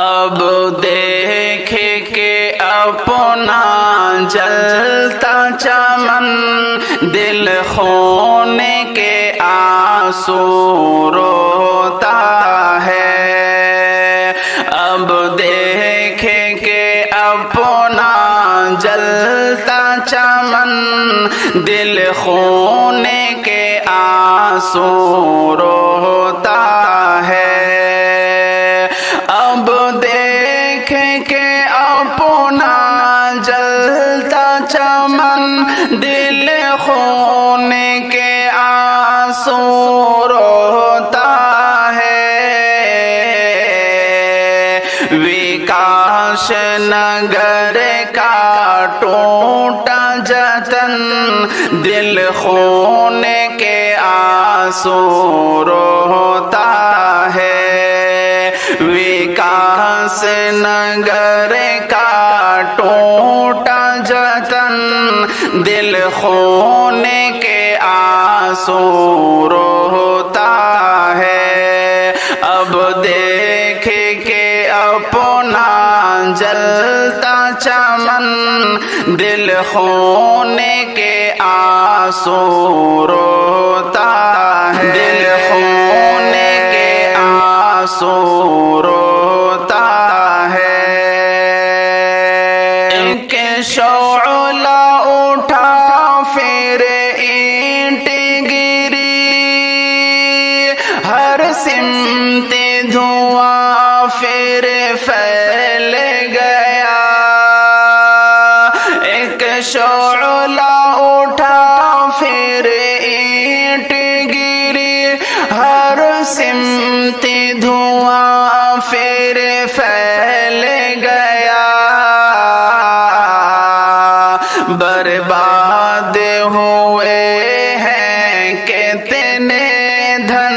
اب دیکھے کہ اپنا جلتا چمن دل خونے کے آنسو روتا ہے. اب دیکھے کہ اپنا جلتا چمن دل خونے کے آنسو روتا ہے. اب دیکھے کہ اپنا جلتا چمن دل خونے کے آنسو روتا ہے. وکاش نگر کا ٹوٹا جتن دل خونے کے آنسو روتا ہے. وکاس نگر کا ٹوٹا جتن دل خونے کے آنسو روتا ہے. اب دیکھے کہ اپنا جلتا چمن دل خونے کے آنسو روتا ہے. دل خونے کے آنسو روتا ہے. ایک شعلہ اٹھا پھر اینٹ گری ہر سمت دھواں پھر پھیل گیا. ایک شعلہ اٹھا پھر اینٹ گری ہر سمت دھواں پھر پھیل گیا. برباد ہوئے ہیں کتنے دھن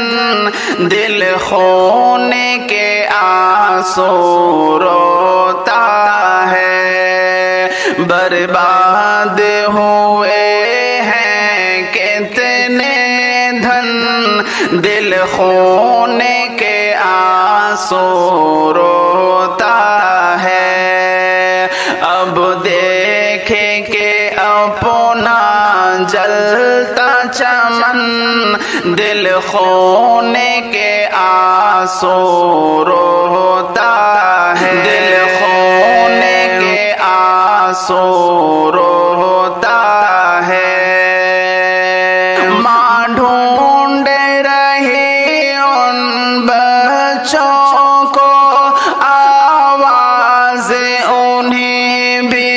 دل خونے کے آنسو روتا ہے. برباد ہوئے ہیں کتنے دھن دل خونے کے آنسو روتا ہے. اب دیکھے کہ اپنا جلتا چمن دل خونے کے آنسو روتا ہے. دل خونے کے آنسو روتا ہے. ماں ڈھونڈ رہی ان بچوں کو آواز انہیں بھی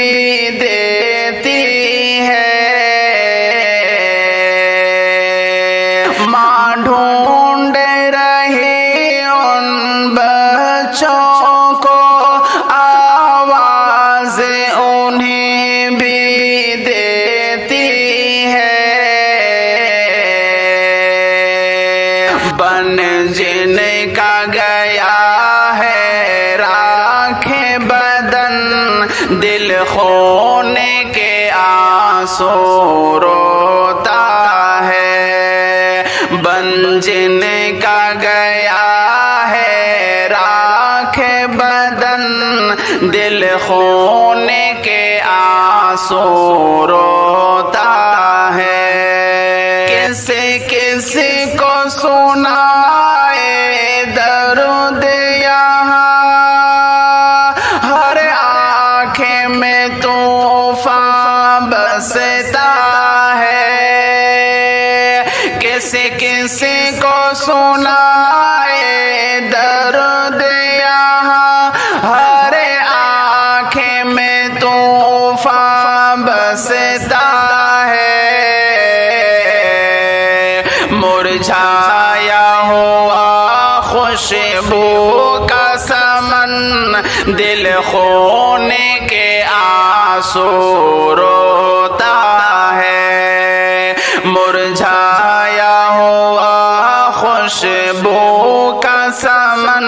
دیتی ہے. ماں ڈھونڈ رہی ان بچوں کو آواز انہیں بھی دیتی ہے. بن جن کا گیا ہے راکھ بدن دل خونے کے آنسو روتا ہے. بن جن کا گیا ہے راکھ بدن دل خونے کے آنسو روتا ہے. کسی کسی کو سنائے درد یہاں ہر آنکھ میں طوفان بستا ہے. کسی کسی کو سنائے درد یہاں ہر آنکھ میں طوفان بستا ہے. مرجھایا ہوا خوشبو کا سمن دل خونے کے آنسو روتا ہے. مرجھایا ہوا خوشبو کا سمن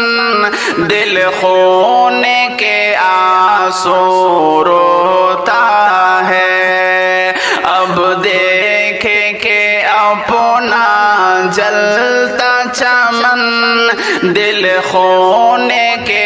دل خونے کے آنسو روتا ہے. اب دیکھے کہ اپنا جلتا چمن دل خونے کے